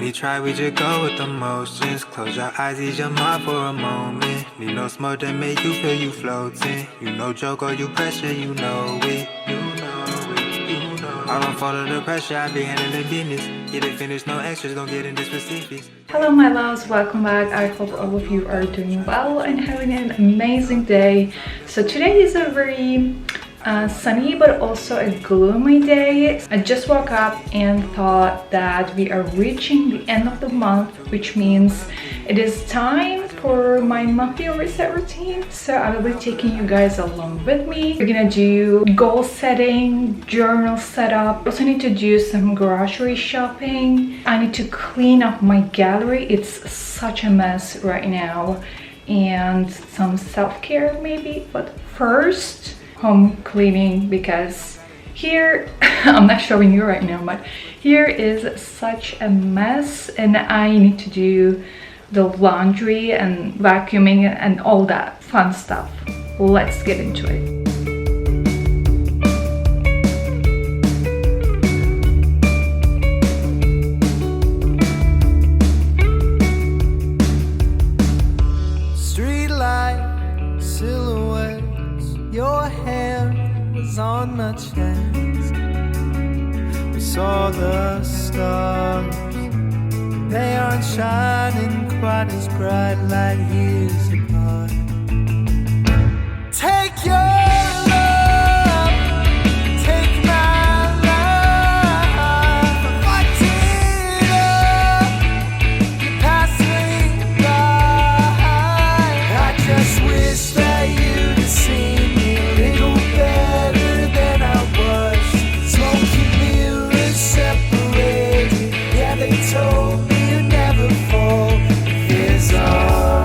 really try, we just go with the motions. Close your eyes, ease your mind for a moment. Need no smoke to make you feel you floating. You know joke or you pressure, you know it. You know it, you know. I don't fall to the pressure, I be handling business. Get it finished, no extras, don't get into specifics. Hello my loves, welcome back. I hope all of you are doing well and having an amazing day. So today is a very sunny but also a gloomy day. I just woke up and thought that we are reaching the end of the month, which means it is time for my monthly reset routine. So I will be taking you guys along with me. We're gonna do goal setting, journal setup. Also need to do some grocery shopping. I need to clean up my gallery. It's such a mess right now, and some self-care maybe, but first home cleaning, because here I'm not showing you right now, but here is such a mess and I need to do the laundry and vacuuming and all that fun stuff. Let's get into it. Your hair was on the chest. We saw the stars. They aren't shining quite as bright like years apart. Take your love, take my life. I did you pass me by. I just wish that you'd have seen told me you'd never fall if it's all.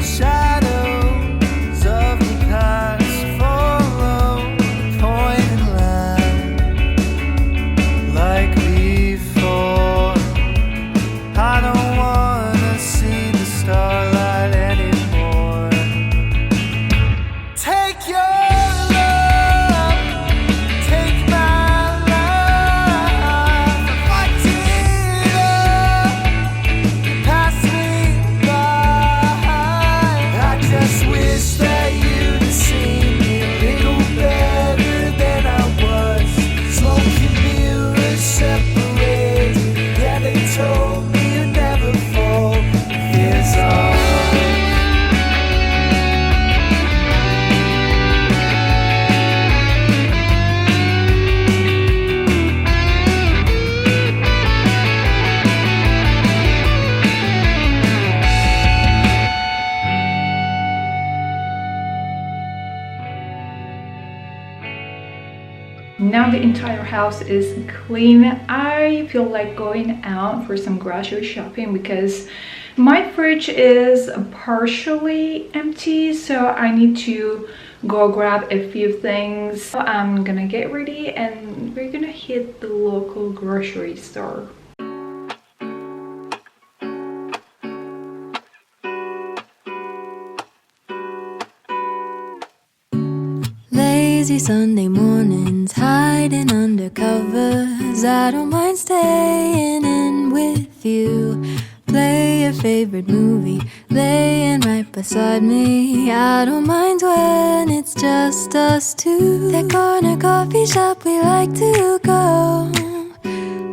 Shadows of the past follow the pointed line like before. I don't wanna see the starlight anymore. Take your love, take my life. I did pass me by. I just wish that you'd have seen me a little better than I was. Smoking mirrors separated, yeah, they told me now the entire house is clean. I feel like going out for some grocery shopping because my fridge is partially empty, so I need to go grab a few things. So I'm gonna get ready and we're gonna hit the local grocery store. Lazy Sunday mornings, hiding under covers. I don't mind staying in with you. Play your favorite movie, laying right beside me. I don't mind when it's just us two. That corner coffee shop we like to go.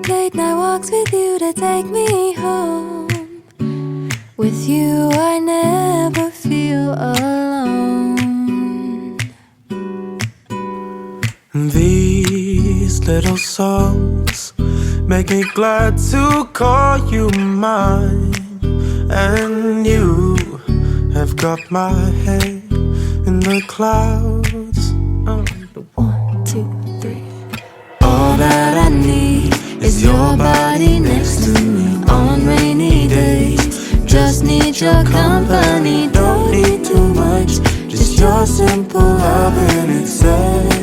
Late night walks with you to take me home. With you I never feel alone. These little songs make me glad to call you mine. And you have got my head in the clouds. Oh, 1, 2, 3. All that I need is your body next to me on rainy days. Just need your company, don't need too much. Just your simple love and it's everything.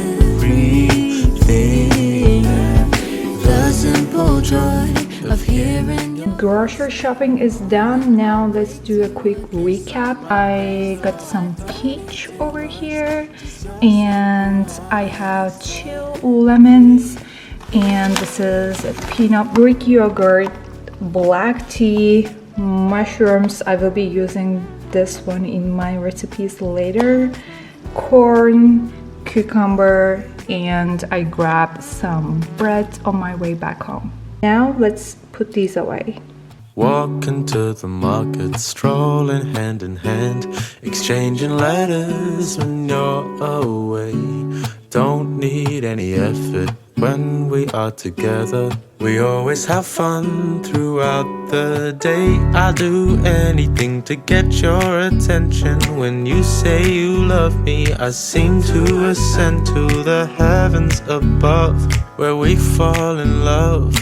The simple joy of hearing your grocery shopping is done. Now let's do a quick recap. I got some peach over here, and I have 2 lemons, and this is a peanut Greek yogurt, black tea, mushrooms. I will be using this one in my recipes later, corn, cucumber, and I grabbed some bread on my way back home. Now let's put these away. Walking to the market, strolling hand in hand, exchanging letters when you're away. Don't need any effort when we are together. We always have fun throughout the day. I'll do anything to get your attention. When you say you love me, I seem to ascend to the heavens above, where we fall in love.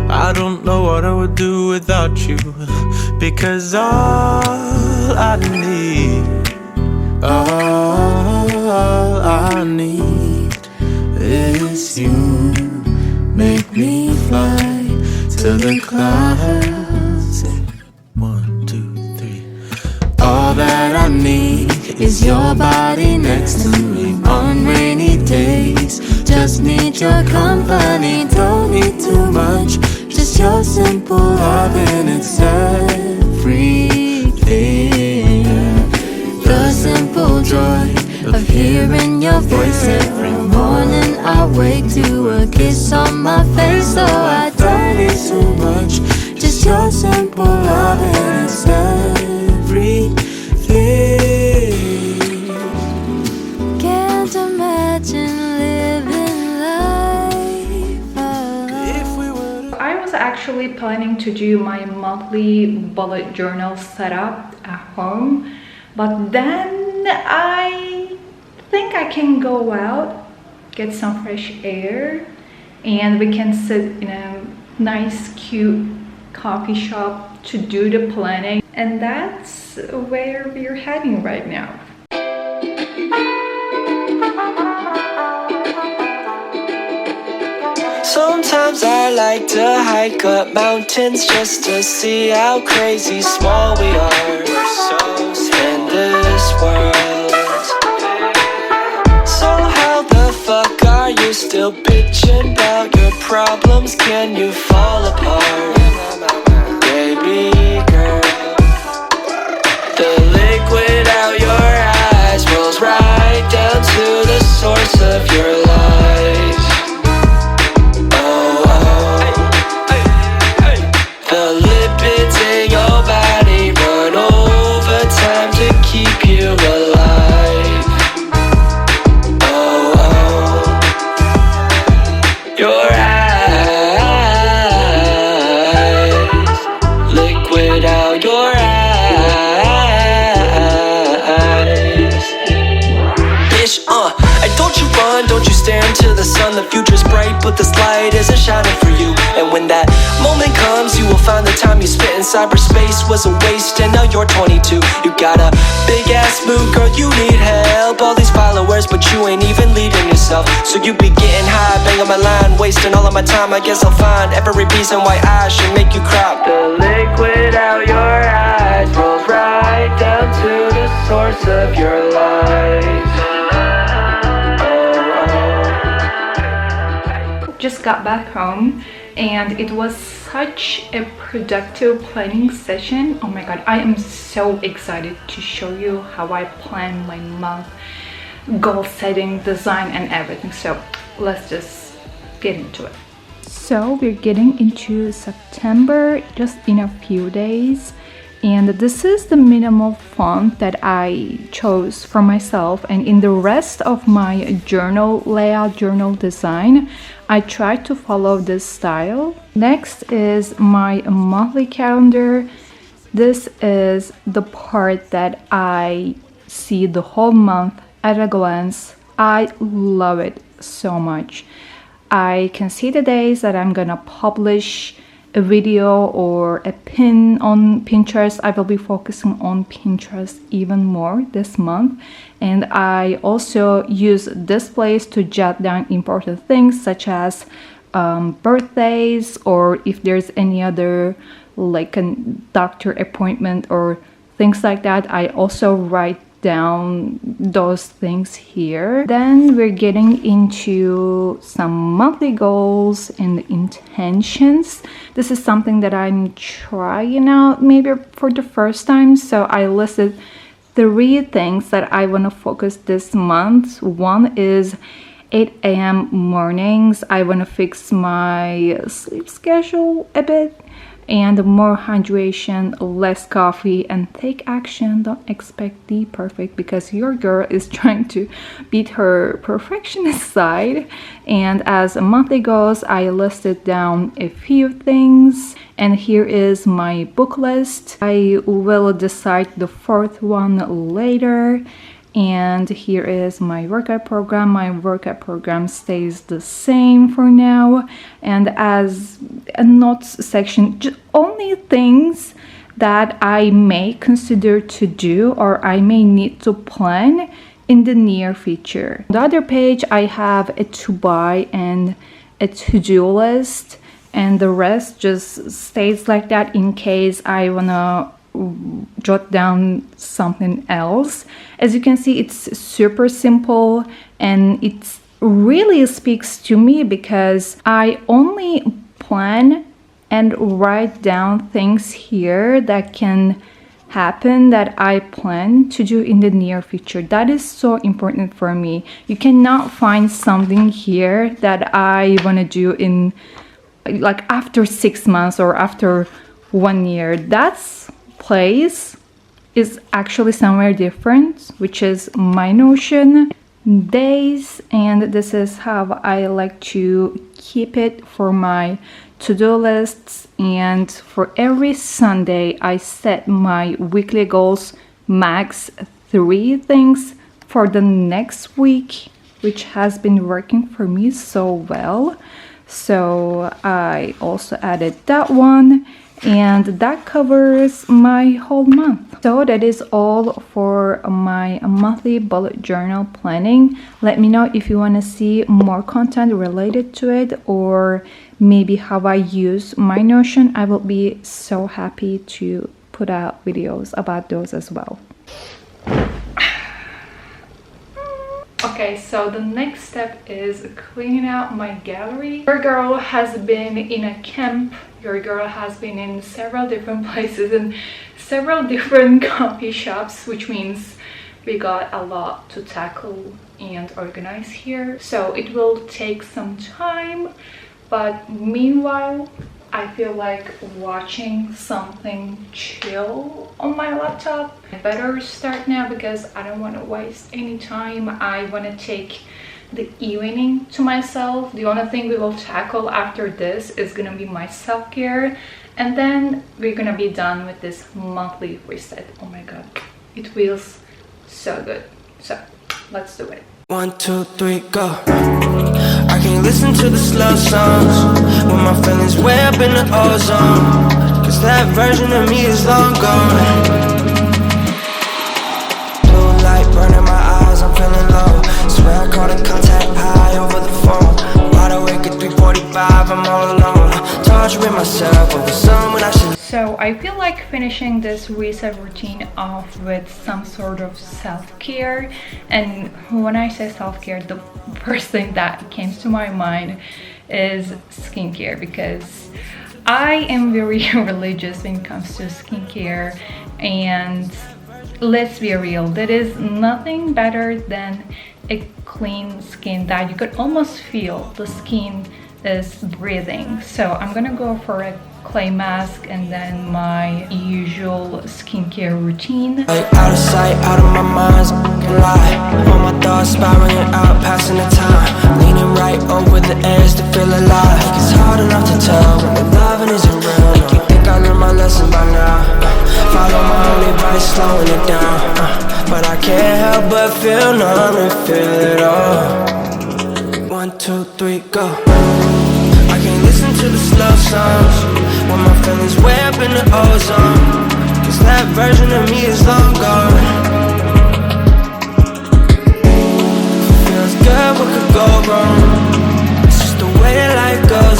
I don't know what I would do without you, because all I need is you. Make me fly to the clouds. 1, 2, 3. All that I need is your body next to me on rainy days. Just need your company, don't need too much. Just your simple loving, it's everything. The simple joy of hearing your voice every morning. I wake to a kiss on my face, so I don't need too much. Just your simple loving, it's everything. Can't imagine living life alone. I was actually planning to do my monthly bullet journal setup at home, but then I think I can go out, get some fresh air, and we can sit in a nice cute coffee shop to do the planning, and that's where we're heading right now. Sometimes I like to hike up mountains just to see how crazy small we are in this world. So how the fuck are you still bitching about your problems? Can you fall apart, baby girl? The liquid out your eyes rolls right down to the source of your life. The lipids in your body run overtime to keep you alive. Your eyes, liquid out your eyes. Bitch, and don't you run, don't you stare into the sun. The future's bright, but this light isn't shining for you. And when that moment comes, you will find the time you spent in cyberspace was a waste, and now you're 22. You got a big ass mood, girl, you need help. All these followers, but you ain't even leading yourself. So you be getting high, banging my line, wasting all of my time. I guess I'll find every reason why I should make you cry. The liquid out your eyes rolls right down to the source of your life. Just got back home, and it was such a productive planning session. Oh my god, I am so excited to show you how I plan my month, goal setting, design, and everything. So let's just get into it. So we're getting into September just in a few days, and this is the minimal font that I chose for myself, and in the rest of my journal layout, journal design, I tried to follow this style. Next is my monthly calendar. This is the part that I see the whole month at a glance. I love it so much. I can see the days that I'm gonna publish a video or a pin on Pinterest. I will be focusing on Pinterest even more this month, and I also use this place to jot down important things such as birthdays, or if there's any other like a doctor appointment or things like that, I also write down those things here. Then we're getting into some monthly goals and intentions. This is something that I'm trying out maybe for the first time. So I listed 3 things that I want to focus this month. One is 8 a.m. mornings. I want to fix my sleep schedule a bit, and more hydration, less coffee, and take action. Don't expect the perfect, because your girl is trying to beat her perfectionist side. And as a monthly goals, I listed down a few things, and here is my book list. I will decide the 4th one later. And here is my workout program. My workout program stays the same for now. And as a notes section, only things that I may consider to do or I may need to plan in the near future. On the other page, I have a to buy and a to-do list, and the rest just stays like that in case I wanna jot down something else. As you can see, it's super simple, and it really speaks to me because I only plan and write down things here that can happen, that I plan to do in the near future. That is so important for me. You cannot find something here that I want to do in like after 6 months or after 1 year. That's place is actually somewhere different, which is my Notion days, and this is how I like to keep it for my to-do lists. And for every Sunday I set my weekly goals, max 3 things for the next week, which has been working for me so well. So I also added that one, and that covers my whole month. So that is all for my monthly bullet journal planning. Let me know if you want to see more content related to it, or maybe how I use my Notion. I will be so happy to put out videos about those as well. Okay, so the next step is cleaning out my gallery. Your girl has been in a camp. Your girl has been in several different places and several different coffee shops, which means we got a lot to tackle and organize here. So it will take some time, but meanwhile, I feel like watching something chill on my laptop. I better start now because I don't want to waste any time. I want to take the evening to myself. The only thing we will tackle after this is gonna be my self-care, and then we're gonna be done with this monthly reset. Oh my god, it feels so good. So let's do it. 1, 2, 3, go. I can't listen to the slow songs when my feelings way up in the ozone, cause that version of me is long gone. Blue light burning my eyes, I'm feeling low. Swear I caught a contact high over the phone. Wide awake at 3:45, I'm all alone. Torturing myself over someone I should. So I feel like finishing this reset routine off with some sort of self-care. And when I say self-care, the first thing that came to my mind is skincare, because I am very religious when it comes to skincare. And let's be real, there is nothing better than a clean skin that you could almost feel the skin is breathing. So I'm gonna go for a clay mask and then my usual skincare routine. Like out of sight, out of my mind, can lie. All my thoughts spiraling out, passing the time. Leaning right over the edge to feel alive. It's hard enough to tell when the loving isn't real. Like you think I learned my lesson by now. Follow my own advice, slowing it down. But I can't help but feel numb and feel it all. 1, 2, 3, go. I can't listen to the slow songs when my feelings way up in the ozone, cause that version of me is long gone. Feels good, what could go wrong? It's just the way that life goes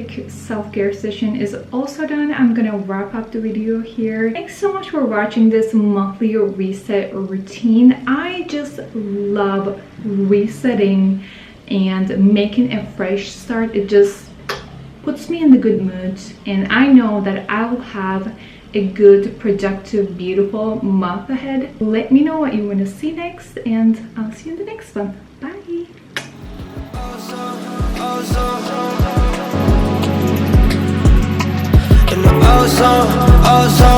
quick self-care session is also done. I'm gonna wrap up the video here. Thanks so much for watching this monthly reset routine. I just love resetting and making a fresh start. It just puts me in the good mood, and I know that I will have a good, productive, beautiful month ahead. Let me know what you want to see next, and I'll see you in the next one. Bye. In the ozone, ozone.